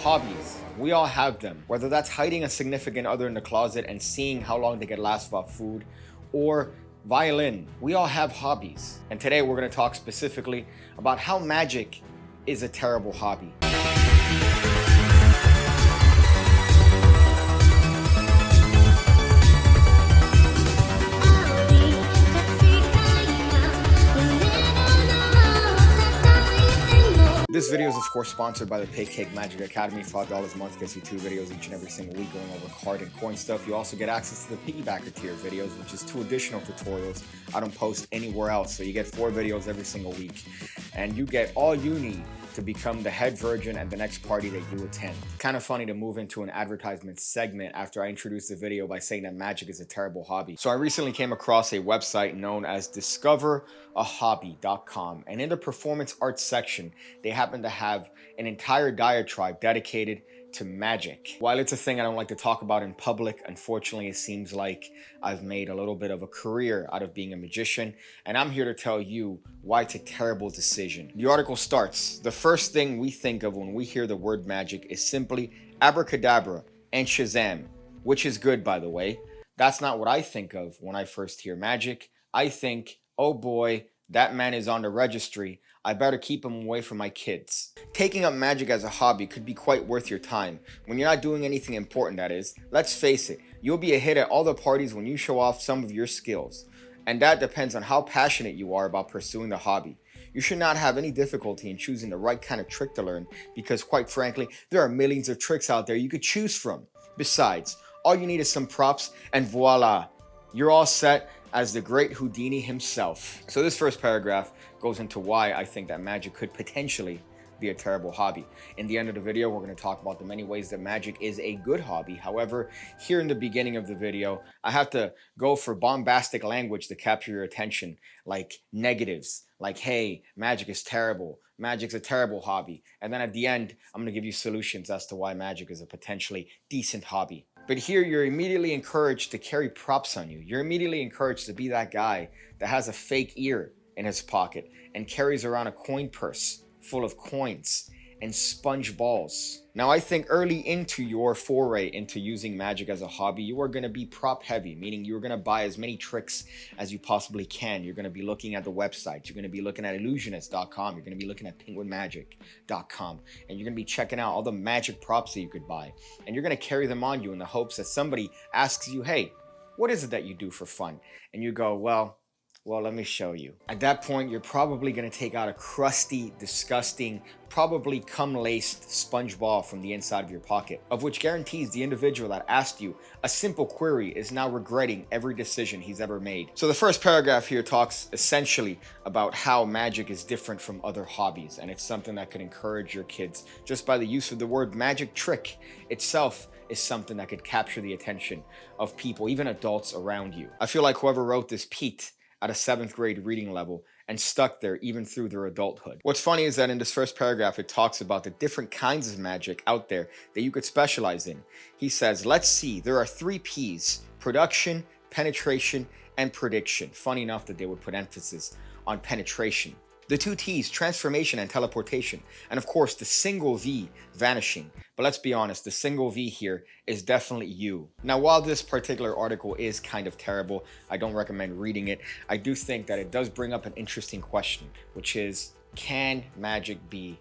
Hobbies. We all have them. Whether that's hiding a significant other in the closet and seeing how long they can last without food, or violin. We all have hobbies. And today we're going to talk specifically about how magic is a terrible hobby. This video is of course sponsored by the Pigcake Magic Academy. $5 a month gets you 2 videos each and every single week going over card and coin stuff. You also get access to the piggybacker tier videos, which is 2 additional tutorials I don't post anywhere else. So you get 4 videos every single week, and you get all you need to become the head virgin at the next party that you attend. Kind of funny to move into an advertisement segment after I introduced the video by saying that magic is a terrible hobby. So I recently came across a website known as discoverahobby.com, and in the performance arts section, they happen to have an entire diatribe dedicated to magic. While it's a thing I don't like to talk about in public, unfortunately it seems like I've made a little bit of a career out of being a magician, and I'm here to tell you why it's a terrible decision. The article starts, the first thing we think of when we hear the word magic is simply abracadabra and Shazam, which is good, by the way. That's not what I think of when I first hear magic. I think, oh boy, that man is on the registry. I better keep him away from my kids. Taking up magic as a hobby could be quite worth your time. When you're not doing anything important, that is. Let's face it, you'll be a hit at all the parties when you show off some of your skills. And that depends on how passionate you are about pursuing the hobby. You should not have any difficulty in choosing the right kind of trick to learn, because quite frankly, there are millions of tricks out there you could choose from. Besides, all you need is some props and voila, you're all set as the great Houdini himself. So this first paragraph goes into why I think that magic could potentially be a terrible hobby. In the end of the video, we're going to talk about the many ways that magic is a good hobby. However, here in the beginning of the video, I have to go for bombastic language to capture your attention, like negatives, like, hey, magic is terrible. Magic's a terrible hobby. And then at the end, I'm going to give you solutions as to why magic is a potentially decent hobby. But here you're immediately encouraged to carry props on you. You're immediately encouraged to be that guy that has a fake ear in his pocket and carries around a coin purse full of coins and sponge balls. Now, I think early into your foray into using magic as a hobby, you are going to be prop heavy, meaning you're going to buy as many tricks as you possibly can. You're going to be looking at the website. You're going to be looking at illusionist.com. You're going to be looking at penguinmagic.com. And you're going to be checking out all the magic props that you could buy. And you're going to carry them on you in the hopes that somebody asks you, hey, what is it that you do for fun? And you go, well, let me show you. At that point, you're probably going to take out a crusty, disgusting, probably cum-laced sponge ball from the inside of your pocket, of which guarantees the individual that asked you a simple query is now regretting every decision he's ever made. So the first paragraph here talks essentially about how magic is different from other hobbies, and it's something that could encourage your kids. Just by the use of the word magic trick itself is something that could capture the attention of people, even adults around you. I feel like whoever wrote this peaked at a 7th grade reading level and stuck there even through their adulthood. What's funny is that in this first paragraph, it talks about the different kinds of magic out there that you could specialize in. He says, let's see, there are 3 P's: production, penetration, and prediction. Funny enough that they would put emphasis on penetration. The 2 T's, transformation and teleportation. And of course, the single V, vanishing. But let's be honest, the single V here is definitely you. Now, while this particular article is kind of terrible, I don't recommend reading it. I do think that it does bring up an interesting question, which is, can magic be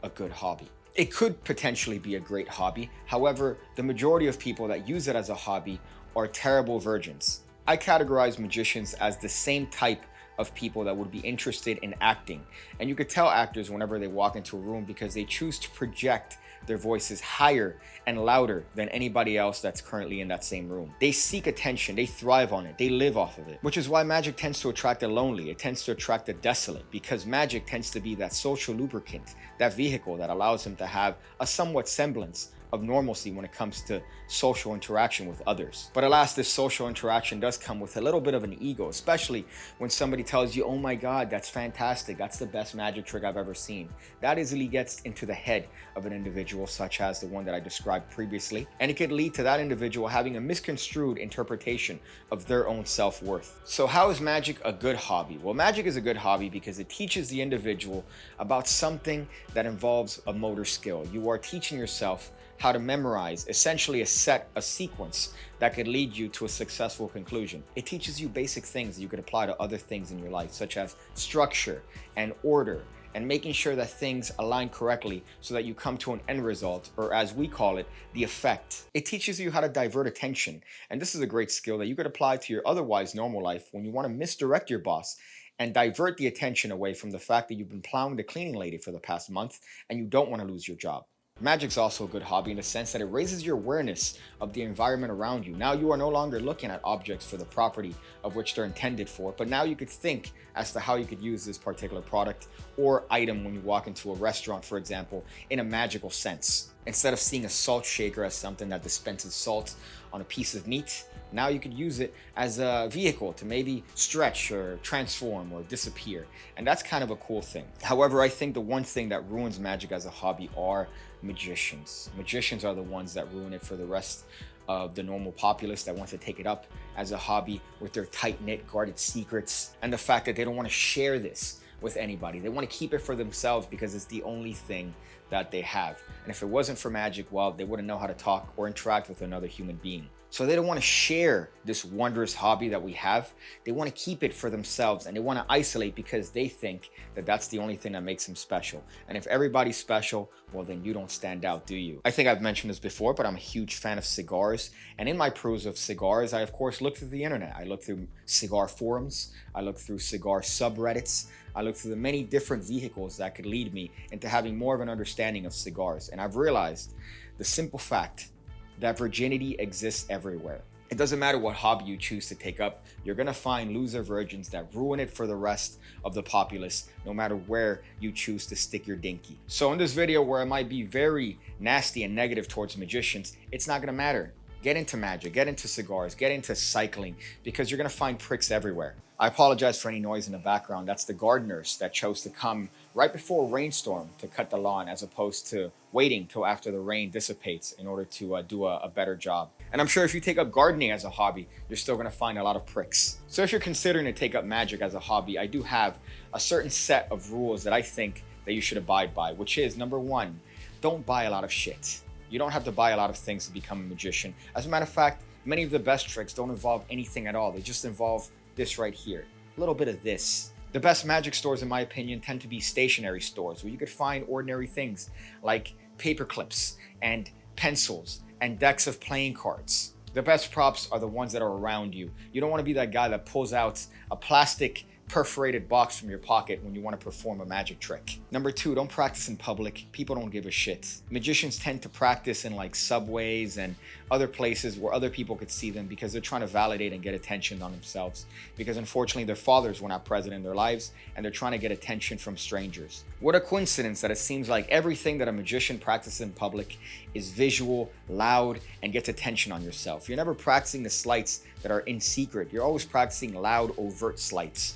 a good hobby? It could potentially be a great hobby. However, the majority of people that use it as a hobby are terrible virgins. I categorize magicians as the same type of people that would be interested in acting. And you could tell actors whenever they walk into a room because they choose to project their voices higher and louder than anybody else that's currently in that same room. They seek attention, they thrive on it, they live off of it. Which is why magic tends to attract the lonely, it tends to attract the desolate, because magic tends to be that social lubricant, that vehicle that allows him to have a somewhat semblance of normalcy when it comes to social interaction with others. But alas, this social interaction does come with a little bit of an ego, especially when somebody tells you, oh my God, that's fantastic. That's the best magic trick I've ever seen. That easily gets into the head of an individual, such as the one that I described previously. And it could lead to that individual having a misconstrued interpretation of their own self-worth. So how is magic a good hobby? Well, magic is a good hobby because it teaches the individual about something that involves a motor skill. You are teaching yourself how to memorize essentially a sequence that could lead you to a successful conclusion. It teaches you basic things that you could apply to other things in your life, such as structure and order, and making sure that things align correctly so that you come to an end result, or as we call it, the effect. It teaches you how to divert attention, and this is a great skill that you could apply to your otherwise normal life when you want to misdirect your boss and divert the attention away from the fact that you've been plowing the cleaning lady for the past month and you don't want to lose your job. Magic's also a good hobby in the sense that it raises your awareness of the environment around you. Now you are no longer looking at objects for the property of which they're intended for, but now you could think as to how you could use this particular product or item when you walk into a restaurant, for example, in a magical sense. Instead of seeing a salt shaker as something that dispenses salt on a piece of meat, now you could use it as a vehicle to maybe stretch or transform or disappear. And that's kind of a cool thing. However, I think the one thing that ruins magic as a hobby are magicians. Magicians are the ones that ruin it for the rest of the normal populace that wants to take it up as a hobby with their tight-knit guarded secrets and the fact that they don't want to share this with anybody. They want to keep it for themselves because it's the only thing that they have. And if it wasn't for magic, well, they wouldn't know how to talk or interact with another human being. So they don't want to share this wondrous hobby that we have. They want to keep it for themselves and they want to isolate because they think that that's the only thing that makes them special. And if everybody's special, well, then you don't stand out, do you? I think I've mentioned this before, but I'm a huge fan of cigars. And in my peruse of cigars, I of course look through the internet. I look through cigar forums. I look through cigar subreddits. I look through the many different vehicles that could lead me into having more of an understanding of cigars. And I've realized the simple fact that virginity exists everywhere. It doesn't matter what hobby you choose to take up, you're gonna find loser virgins that ruin it for the rest of the populace, no matter where you choose to stick your dinky. So in this video where I might be very nasty and negative towards magicians, it's not gonna matter. Get into magic, get into cigars, get into cycling, because you're gonna find pricks everywhere. I apologize for any noise in the background. That's the gardeners that chose to come right before a rainstorm to cut the lawn as opposed to waiting till after the rain dissipates in order to do a better job. And I'm sure if you take up gardening as a hobby, you're still gonna find a lot of pricks. So if you're considering to take up magic as a hobby, I do have a certain set of rules that I think that you should abide by, which is number one, don't buy a lot of shit. You don't have to buy a lot of things to become a magician. As a matter of fact, many of the best tricks don't involve anything at all. They just involve this right here, a little bit of this. The best magic stores, in my opinion, tend to be stationary stores where you could find ordinary things like paper clips and pencils and decks of playing cards. The best props are the ones that are around you. You don't want to be that guy that pulls out a plastic perforated box from your pocket when you want to perform a magic trick. Number two, don't practice in public. People don't give a shit. Magicians tend to practice in like subways and other places where other people could see them because they're trying to validate and get attention on themselves. Because unfortunately their fathers were not present in their lives and they're trying to get attention from strangers. What a coincidence that it seems like everything that a magician practices in public is visual, loud, and gets attention on yourself. You're never practicing the sleights that are in secret. You're always practicing loud, overt sleights.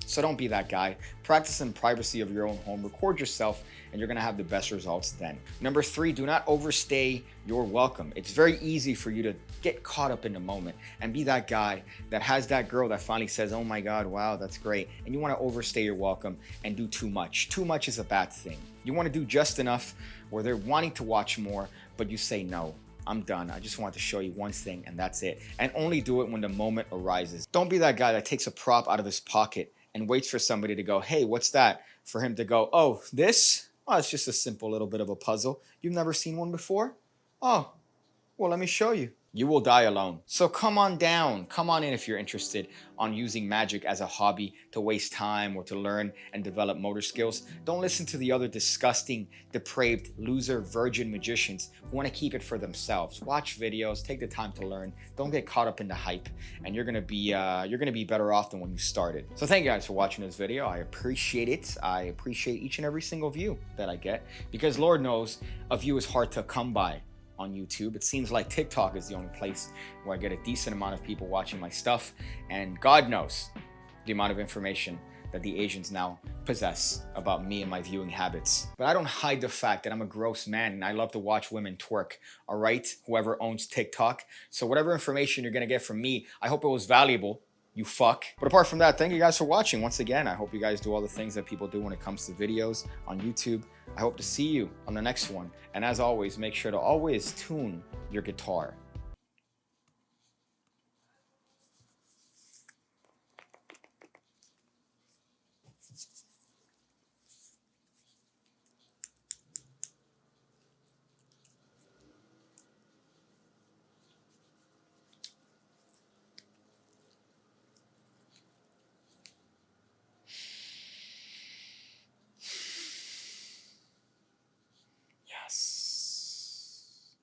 So don't be that guy. Practice in privacy of your own home, record yourself, and you're gonna have the best results then. Number three, do not overstay your welcome. It's very easy for you to get caught up in the moment and be that guy that has that girl that finally says, oh my God, wow, that's great. And you wanna overstay your welcome and do too much. Too much is a bad thing. You wanna do just enough where they're wanting to watch more, but you say no. I'm done. I just want to show you one thing and that's it. And only do it when the moment arises. Don't be that guy that takes a prop out of his pocket and waits for somebody to go, hey, what's that? For him to go, oh, this? Oh, it's just a simple little bit of a puzzle. You've never seen one before? Oh, well, let me show you. You will die alone. So come on down, come on in if you're interested on using magic as a hobby to waste time or to learn and develop motor skills. Don't listen to the other disgusting, depraved, loser, virgin magicians who want to keep it for themselves. Watch videos, take the time to learn. Don't get caught up in the hype, and you're gonna be better off than when you started. So thank you guys for watching this video. I appreciate it. I appreciate each and every single view that I get, because Lord knows a view is hard to come by on YouTube. It seems like TikTok is the only place where I get a decent amount of people watching my stuff, and God knows the amount of information that the Asians now possess about me and my viewing habits. But I don't hide the fact that I'm a gross man and I love to watch women twerk, all right? Whoever owns TikTok. So whatever information you're gonna get from me, I hope it was valuable, you fuck. But apart from that, thank you guys for watching. Once again, I hope you guys do all the things that people do when it comes to videos on YouTube. I hope to see you on the next one. And as always, make sure to always tune your guitar.